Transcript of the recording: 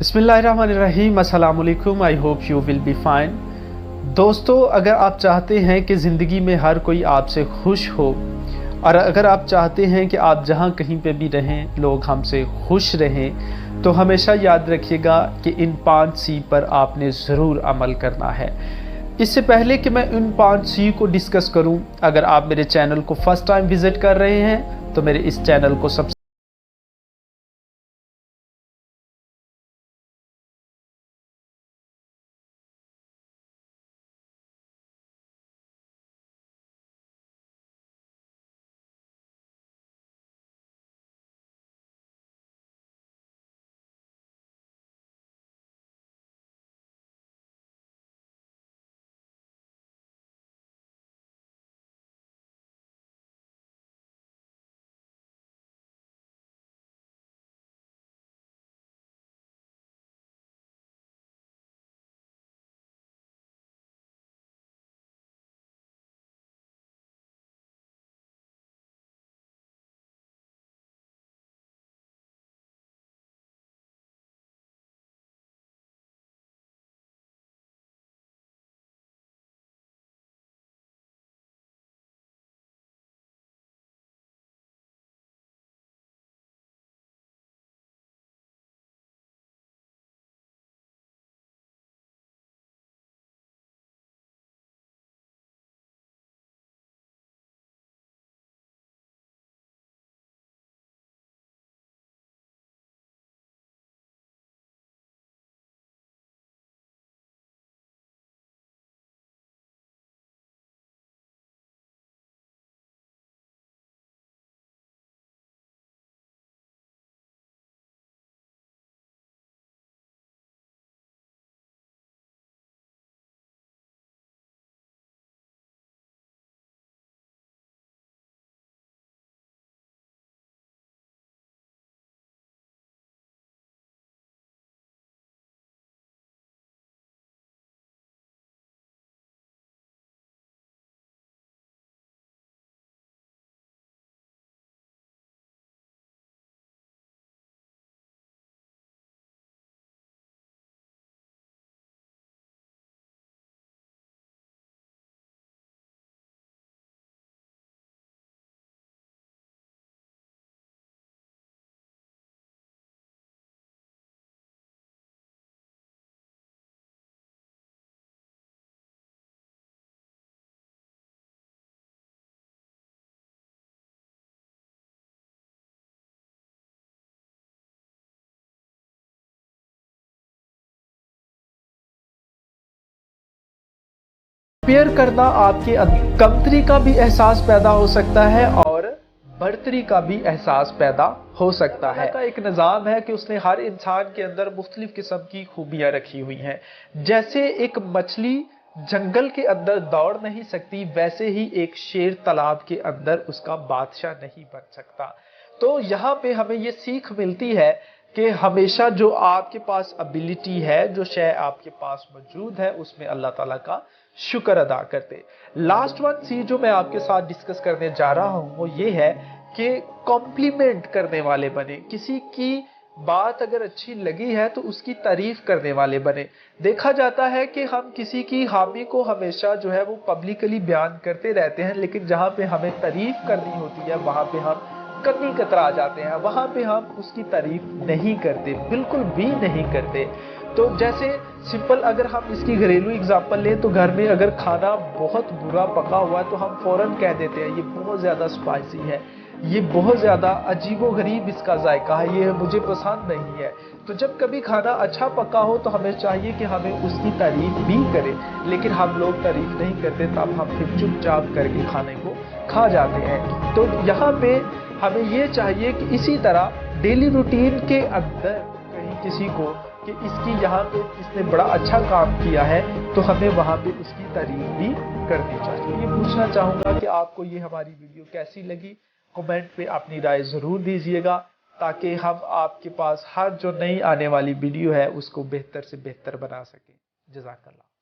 बिस्मिल्लाहिर्रहमानिर्रहीम, अस्सलाम वालेकुम। I hope you will be fine. दोस्तों, अगर आप चाहते हैं कि ज़िंदगी में हर कोई आपसे खुश हो और अगर आप चाहते हैं कि आप जहाँ कहीं पे भी रहें लोग हमसे खुश रहें, तो हमेशा याद रखिएगा कि इन 5 सी पर आपने ज़रूर अमल करना है। इससे पहले कि मैं इन 5 सी को डिस्कस करूं, अगर आप मेरे चैनल को फर्स्ट टाइम विज़िट कर रहे हैं तो मेरे इस चैनल को कंपेयर करना आपके कमतरी का भी एहसास पैदा हो सकता है और बढ़तरी का भी एहसास पैदा हो सकता है। का एक निज़ाम है कि उसने हर इंसान के अंदर मुख्तलिफ किस्म की खूबियां रखी हुई हैं। जैसे एक मछली जंगल के अंदर दौड़ नहीं सकती, वैसे ही एक शेर तालाब के अंदर उसका बादशाह नहीं बन सकता। तो यहाँ पे हमें ये सीख मिलती है कि हमेशा जो आपके पास एबिलिटी है, जो शय आपके पास मौजूद है, उसमें अल्लाह ताला का शुक्र अदा करते। लास्ट वन सी जो मैं आपके साथ डिस्कस करने जा रहा हूं वो ये है कि कॉम्प्लीमेंट करने वाले बने। किसी की बात अगर अच्छी लगी है तो उसकी तारीफ करने वाले बने। देखा जाता है कि हम किसी की हामी को हमेशा जो है वो पब्लिकली बयान करते रहते हैं, लेकिन जहां पे हमें तारीफ करनी होती है वहां पे हम कतई कतरा जाते हैं, वहां पे हम उसकी तारीफ नहीं करते, बिल्कुल भी नहीं करते। तो जैसे सिंपल अगर हम इसकी घरेलू एग्जांपल लें तो घर में अगर खाना बहुत बुरा पका हुआ है तो हम फौरन कह देते हैं ये बहुत ज्यादा स्पाइसी है, ये बहुत ज्यादा अजीबोगरीब इसका जायका है, ये मुझे पसंद नहीं है। तो जब कभी खाना अच्छा पका हो तो हमें चाहिए कि हमें उसकी तारीफ भी करें, लेकिन हम लोग तारीफ नहीं करते, तब हम फिर चुपचाप करके खाने को खा जाते हैं। तो यहाँ पे हमें ये चाहिए कि इसी तरह डेली रूटीन के अंदर कहीं किसी को कि इसकी यहाँ पे इसने बड़ा अच्छा काम किया है तो हमें वहां पे उसकी तारीफ भी करनी चाहिए। ये पूछना चाहूंगा कि आपको ये हमारी वीडियो कैसी लगी, कमेंट पे अपनी राय जरूर दीजिएगा ताकि हम आपके पास हर जो नई आने वाली वीडियो है उसको बेहतर से बेहतर बना सकें। जज़ाकल्लाह।